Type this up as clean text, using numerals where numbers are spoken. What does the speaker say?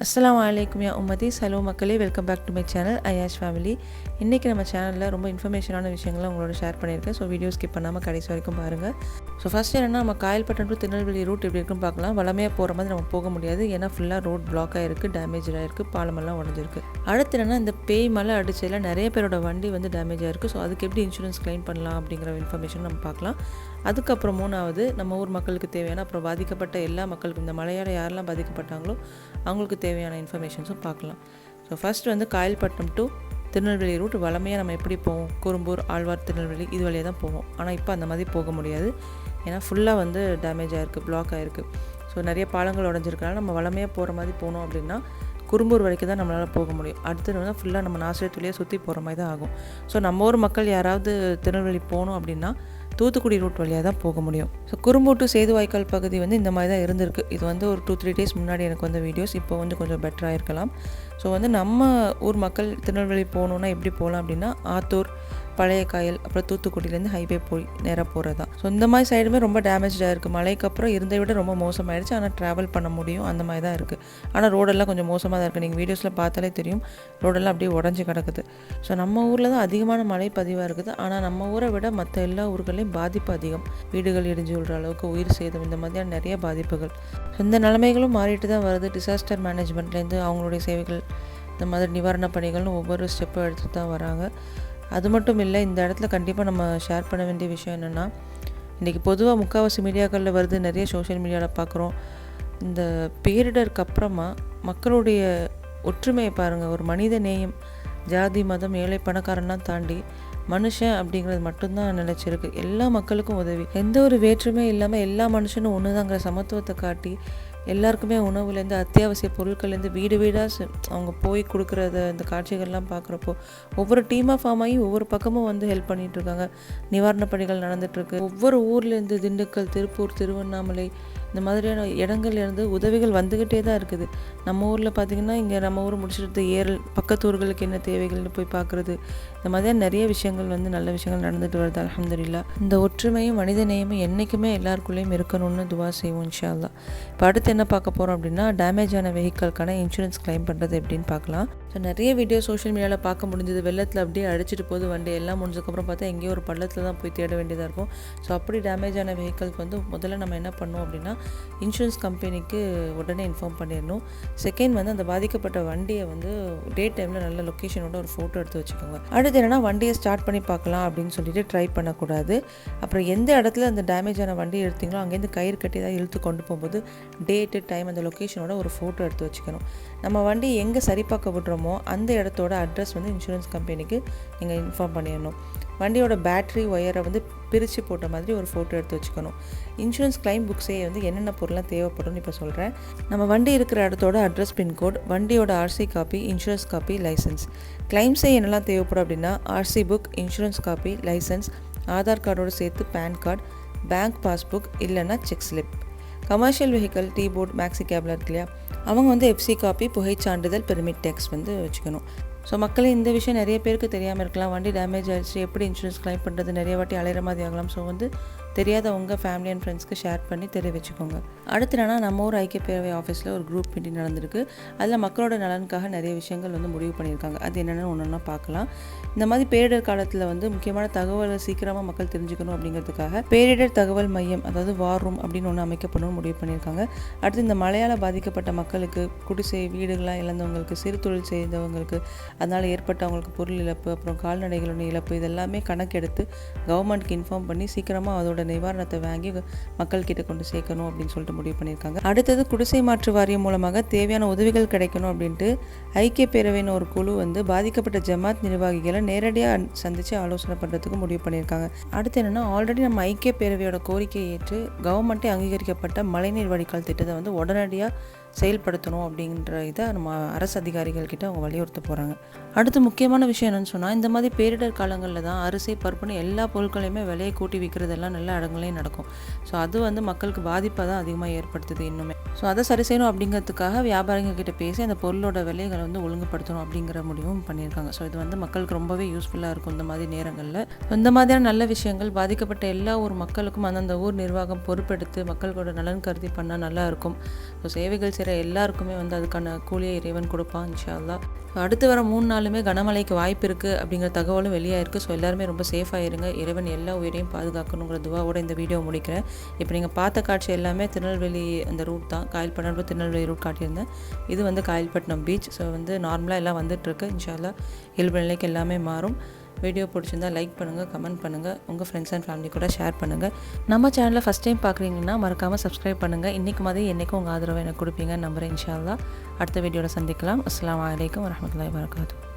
அஸ்ஸலாமு அலைக்கும் யா உம்மதி. ஹலோ மக்களே, welcome back to my channel Ayash family. இன்றைக்கி நம்ம சேனலில் ரொம்ப இன்ஃபர்மேஷனான விஷயங்களை உங்களோட ஷேர் பண்ணியிருக்கேன். ஸோ வீடியோ ஸ்கிப் பண்ணாமல் கடைசி வரைக்கும் பாருங்கள். ஸோ ஃபஸ்ட் என்னென்னா, நம்ம காயல்பட்டம் டு திருநெல்வேலி ரூட் எப்படி இருக்குன்னு பார்க்கலாம். வளமையாக போகிற மாதிரி நம்ம போக முடியாது, ஏன்னா ஃபுல்லாக ரோட் பிளாக்காக இருக்குது, டேமேஜாக இருக்குது, பாலமெல்லாம் உடஞ்சிருக்கு. அடுத்து என்னென்னா, இந்த பேய் மலை அடிச்சதில் நிறைய பேரோட வண்டி வந்து டேமேஜாக இருக்குது. ஸோ அதுக்கு எப்படி இன்சூரன்ஸ் க்ளைம் பண்ணலாம் அப்படிங்கிற இன்ஃபர்மேஷன் நம்ம பார்க்கலாம். அதுக்கப்புறம் மூணாவது, நம்ம ஊர் மக்களுக்கு தேவையான, அப்புறம் பாதிக்கப்பட்ட எல்லா மக்களுக்கும், இந்த மலையால் யாரெல்லாம் பாதிக்கப்பட்டாங்களோ அவங்களுக்கு தேவையான இன்ஃபர்மேஷன்ஸும் பார்க்கலாம். ஸோ ஃபஸ்ட் வந்து காயல்பட்டினம் டு திருநெல்வேலி ரூட் வளமையாக நம்ம எப்படி போவோம், குறும்பூர், ஆழ்வார், திருநெல்வேலி இது வழியாக தான் போவோம். ஆனால் இப்போ அந்த மாதிரி போக முடியாது, ஏன்னா ஃபுல்லாக வந்து டேமேஜ் ஆகிருக்கு, பிளாக் ஆகிருக்கு. ஸோ நிறைய பாலங்கள் உடஞ்சிருக்கனால நம்ம வளமையாக போகிற மாதிரி போனோம் அப்படின்னா குறும்பூர் வரைக்கும் தான் நம்மளால் போக முடியும். அடுத்து வந்து ஃபுல்லாக நம்ம நாசிரியத்துலேயே சுற்றி போகிற மாதிரி தான் ஆகும். ஸோ நம்ம ஊர் மக்கள் யாராவது திருநெல்வேலி போகணும் அப்படின்னா தூத்துக்குடி ரூட் வழியாக தான் போக முடியும். ஸோ குறும்பூர் டு சேதுவாய்க்கால் பகுதி வந்து இந்த மாதிரி தான் இருந்திருக்கு. இது வந்து ஒரு 2-3 டேஸ் முன்னாடி எனக்கு வந்த வீடியோஸ். இப்போ வந்து கொஞ்சம் பெட்டராக இருக்கலாம். ஸோ வந்து நம்ம ஊர் மக்கள் திருநெல்வேலி போகணுன்னா எப்படி போகலாம் அப்படின்னா, ஆத்தூர், பழைய காயல், அப்புறம் தூத்துக்குடியிலேருந்து ஹைவே போய் நேராக போகிறது தான். ஸோ இந்த மாதிரி சைடுமே ரொம்ப டேமேஜாக இருக்குது. மழைக்கு அப்புறம் இருந்ததை விட ரொம்ப மோசமாகிடுச்சு. ஆனால் ட்ராவல் பண்ண முடியும், அந்த மாதிரி தான் இருக்குது. ஆனால் ரோடெல்லாம் கொஞ்சம் மோசமாக தான் இருக்குது. நீங்கள் வீடியோஸில் பார்த்தாலே தெரியும், ரோடெல்லாம் அப்படியே உடஞ்சி கிடக்குது. ஸோ நம்ம ஊரில் தான் அதிகமான மழை பதிவாக இருக்குது. ஆனால் நம்ம ஊரை விட மற்ற எல்லா ஊர்களையும் பாதிப்பு அதிகம். வீடுகள் இடிஞ்சு விடுற அளவுக்கு, உயிர் சேதம், இந்த மாதிரியான நிறைய பாதிப்புகள். ஸோ இந்த நிலைமைகளும் மாறிட்டு தான் வருது. டிசாஸ்டர் மேனேஜ்மெண்ட்லேருந்து அவங்களுடைய சேவைகள், இந்த மாதிரி நிவாரண பணிகள்னு ஒவ்வொரு ஸ்டெப்பும் எடுத்துகிட்டு தான் வராங்க. அது மட்டும் இல்லை, இந்த இடத்துல கண்டிப்பாக நம்ம ஷேர் பண்ண வேண்டிய விஷயம் என்னென்னா, இன்றைக்கி பொதுவாக முக்கால்வாசி மீடியாக்களில் வருது, நிறைய சோஷியல் மீடியாவில் பார்க்குறோம். இந்த பேரிடருக்கு அப்புறமா மக்களுடைய ஒற்றுமையை பாருங்கள். ஒரு மனித நேயம், ஜாதி, மதம், ஏழை, பணக்காரன்லாம் தாண்டி மனுஷன் அப்படிங்கிறது மட்டும்தான் நினச்சிருக்கு. எல்லா மக்களுக்கும் உதவி, எந்த ஒரு வேற்றுமே இல்லாமல் எல்லா மனுஷனும் ஒன்று தாங்கிற சமத்துவத்தை காட்டி எல்லாருக்குமே உணவுலேருந்து அத்தியாவசிய பொருட்கள்லேருந்து வீடு வீடாக அவங்க போய் கொடுக்குறத, இந்த காட்சிகள்லாம் பார்க்குறப்போ ஒவ்வொரு டீமாக ஃபார்ம் ஆகி ஒவ்வொரு பக்கமும் வந்து ஹெல்ப் பண்ணிகிட்ருக்காங்க. நிவாரணப் பணிகள் நடந்துகிட்ருக்கு. ஒவ்வொரு ஊர்லேருந்து, திண்டுக்கல், திருப்பூர், திருவண்ணாமலை, இந்த மாதிரியான இடங்கள்லேருந்து உதவிகள் வந்துக்கிட்டே தான் இருக்குது. நம்ம ஊரில் பார்த்திங்கன்னா, இங்கே நம்ம ஊர் முடிச்சுட்டு ஏரல் பக்கத்து ஊர்களுக்கு என்ன தேவைகள்னு போய் பார்க்குறது, இந்த மாதிரியான நிறைய விஷயங்கள் வந்து நல்ல விஷயங்கள் நடந்துட்டு வருது. அல்ஹம்துலில்லாஹ். இந்த ஒற்றுமையும் மனித நேயமும் என்றைக்குமே எல்லாருக்குள்ளேயும் இருக்கணும்னு துவா செய்வோம் இன்ஷா அல்லாஹ். இப்போ அடுத்து என்ன பார்க்க போகிறோம் அப்படின்னா, டேமேஜ் ஆன வெஹிக்கலுக்கான இன்சூரன்ஸ் கிளைம் பண்ணுறது எப்படின்னு பார்க்கலாம். ஸோ நிறைய வீடியோ சோஷியல் மீடியாவில் பார்க்க முடிஞ்சது. வெள்ளத்தில் அப்படியே அடிச்சிட்டு போகுது வண்டி, எல்லாம் முடிஞ்சதுக்கப்புறம் பார்த்தா எங்கேயோ ஒரு பள்ளத்தில் தான் போய் தேட வேண்டியதாக இருக்கும். ஸோ அப்படி டேமேஜ் ஆன வெஹிக்கலுக்கு வந்து முதல்ல நம்ம என்ன பண்ணோம் அப்படின்னா, இன்சூரன்ஸ் கம்பெனிக்கு உடனே இன்ஃபார்ம் பண்ணிடணும். செகண்ட் வந்து அந்த பாதிக்கப்பட்ட வண்டியை வந்து டே டைமில் நல்ல லொக்கேஷனோட ஒரு ஃபோட்டோ எடுத்து வச்சுக்கோங்க. அடுத்து என்னென்னா, வண்டியை ஸ்டார்ட் பண்ணி பார்க்கலாம் அப்படின்னு சொல்லிட்டு ட்ரை பண்ணக்கூடாது. அப்புறம் எந்த இடத்துல அந்த டேமேஜ் ஆன வண்டி எடுத்தீங்களோ அங்கேருந்து கயிறு கட்டி தான் இழுத்து கொண்டு போகும்போது டேட்டு, டைம், அந்த லொக்கேஷனோட ஒரு ஃபோட்டோ எடுத்து வச்சுக்கணும். நம்ம வண்டி எங்கே சரி பார்க்க விடுறோமோ அந்த இடத்தோட அட்ரஸ் வந்து இன்சூரன்ஸ் கம்பெனிக்கு நீங்கள் இன்ஃபார்ம் பண்ணிடணும். வண்டியோட பேட்ரி, ஒயரை வந்து பிரித்து போட்ட மாதிரி ஒரு ஃபோட்டோ எடுத்து வச்சுக்கணும். இன்சூரன்ஸ் கிளைம் புக்ஸே வந்து என்னென்ன பொருள்லாம் தேவைப்படும்னு இப்போ சொல்கிறேன். நம்ம வண்டி இருக்கிற இடத்தோட அட்ரஸ், பின்கோட், வண்டியோட RC copy, insurance copy, license. கிளைம்ஸே என்னெல்லாம் தேவைப்படும் அப்படின்னா, RC book, insurance copy, license, Aadhaar கார்டோடு சேர்த்து பேன் கார்டு, பேங்க் பாஸ்புக், இல்லைன்னா check slip. Commercial vehicle, T board, maxi கேப்லாம் இருக்கு இல்லையா, அவங்க வந்து எஃப்சி காப்பி, புகை சான்றிதழ், பெர்மிட் டேக்ஸ் வந்து வச்சுக்கணும். ஸோ மக்களே, இந்த விஷயம் நிறைய பேருக்கு தெரியாமல் இருக்கலாம். வண்டி டேமேஜ் ஆகிடுச்சு, எப்படி இன்சூரன்ஸ் கிளைம் பண்ணுறது, நிறைய வாட்டி அலையிற மாதிரி ஆகலாம். ஸோ வந்து தெரியாத உங்கள் ஃபேமிலி அண்ட் ஃப்ரெண்ட்ஸ்க்கு ஷேர் பண்ணி தெரிய வச்சுக்கோங்க. அடுத்து என்னன்னா, நம்ம ஊர் ஐக்கிய பேரவை ஆஃபீஸில் ஒரு குரூப் மீட்டிங் நடந்திருக்கு. அதில் மக்களோட நலனுக்காக நிறைய விஷயங்கள் வந்து முடிவு பண்ணியிருக்காங்க. அது என்னென்னு ஒன்றா பார்க்கலாம். இந்த மாதிரி பேரிடர் காலத்தில் வந்து முக்கியமான தகவலை சீக்கிரமாக மக்கள் தெரிஞ்சுக்கணும் அப்படிங்கிறதுக்காக பேரிடர் தகவல் மையம், அதாவது வார் ரூம் அப்படின்னு ஒன்று அமைக்கப்படணும்னு முடிவு பண்ணியிருக்காங்க. அடுத்து இந்த மழையால் பாதிக்கப்பட்ட மக்களுக்கு, குடிசை வீடுகளாக இழந்தவங்களுக்கு, சிறு தொழில் செய்தவங்களுக்கு, அதனால் ஏற்பட்ட அவங்களுக்கு பொருள் இழப்பு, அப்புறம் கால்நடைகளோட இழப்பு, இதெல்லாமே கணக்கெடுத்து கவர்மெண்ட்க்கு இன்ஃபார்ம் பண்ணி சீக்கிரமாக அதோட நிவாரணத்தை வாங்கி மக்கள்கிட்ட கொண்டு சேர்க்கணும் அப்படின்னு சொல்லிட்டு முடிவு பண்ணியிருக்காங்க. அடுத்தது குடிசை மாற்று வாரியம் மூலமாக தேவையான உதவிகள் கிடைக்கணும் அப்படின்ட்டு ஐக்கிய பேரவையின் ஒரு குழு வந்து பாதிக்கப்பட்ட ஜமாத் நிர்வாகிகளை நேரடியாக சந்தித்து ஆலோசனை பண்ணுறதுக்கு முடிவு பண்ணியிருக்காங்க. அடுத்து என்னென்னா, ஆல்ரெடி நம்ம ஐக்கிய பேரவையோட கோரிக்கையை ஏற்று கவர்மெண்ட்டே அங்கீகரிக்கப்பட்ட மழைநீர் வடிகால் திட்டத்தை வந்து உடனடியாக செயல்படுத்தணும் அப்படின்ற இதை நம்ம அரசு அதிகாரிகள்கிட்ட அவங்க வலியுறுத்த போகிறாங்க. அடுத்து முக்கியமான விஷயம் என்னென்னு சொன்னால், இந்த மாதிரி பேரிடர் காலங்களில் தான் அரிசி, பருப்புன்னு எல்லா பொருட்களையுமே விலையை கூட்டி விற்கிறதெல்லாம் எல்லா இடங்களையும் நடக்கும். ஸோ அது வந்து மக்களுக்கு பாதிப்பை தான் அதிகமாக ஏற்படுத்துது இன்னுமே. ஸோ அதை சரி செய்யணும் அப்படிங்கிறதுக்காக வியாபாரிகள்கிட்ட பேசி அந்த பொருளோட விலைகளை வந்து ஒழுங்குபடுத்தணும் அப்படிங்கிற முடிவும் பண்ணியிருக்காங்க. ஸோ இது வந்து மக்களுக்கு ரொம்பவே யூஸ்ஃபுல்லாக இருக்கும் இந்த மாதிரி நேரங்களில். இந்த மாதிரியான நல்ல விஷயங்கள் பாதிக்கப்பட்ட எல்லா ஊர் மக்களுக்கும் அந்தந்த ஊர் நிர்வாகம் பொறுப்பெடுத்து மக்களோட நலன் கருதி பண்ணால் நல்லா இருக்கும். ஸோ சேவைகள் செய்கிற எல்லாருக்குமே வந்து அதுக்கான கூலியை இறைவன் கொடுப்பான் இன்ஷா அல்லாஹ். அடுத்து வர 3 நாளுமே கனமழைக்கு வாய்ப்பு இருக்குது அப்படிங்கிற தகவலும் வெளியாயிருக்கு. ஸோ எல்லாருமே ரொம்ப சேஃபாக இருங்க. இறைவன் எல்லா உயிரையும் பாதுகாக்கணுங்கிற துவாவோட இந்த வீடியோ முடிக்கிறேன். இப்போ நீங்கள் பார்த்த காட்சி எல்லாமே திருநெல்வேலி அந்த ரூட் தான். காயல்பட்டினம் டு திருநெல்வேலி ரூட் காட்டியிருந்தேன். இது வந்து காயல்பட்டினம் பீச். ஸோ வந்து நார்மலாக எல்லாம் வந்துட்டுருக்கு. இன்ஷா அல்லாஹ் இயல்பு நிலைக்கு எல்லாமே மாறும். வீடியோ பிடிச்சிருந்தால் லைக் பண்ணுங்கள், கமெண்ட் பண்ணுங்கள், உங்கள் ஃப்ரெண்ட்ஸ் அண்ட் ஃபேமிலி கூட ஷேர் பண்ணுங்கள். நம்ம சேனலில் ஃபஸ்ட் டைம் பார்க்குறீங்கன்னா மறக்காமல் சப்ஸ்கிரைப் பண்ணுங்கள். இன்றைக்கு மாதிரி என்றைக்கும் உங்கள் ஆதரவை எனக்கு கொடுப்பீங்கன்னு நம்புகிறேன். இன்ஷா அல்லாஹ் அடுத்த வீடியோவில் சந்திக்கலாம். அஸ்ஸலாமு அலைக்கும் வரஹ்மத்துல்லாஹி வபரகாத்துஹு.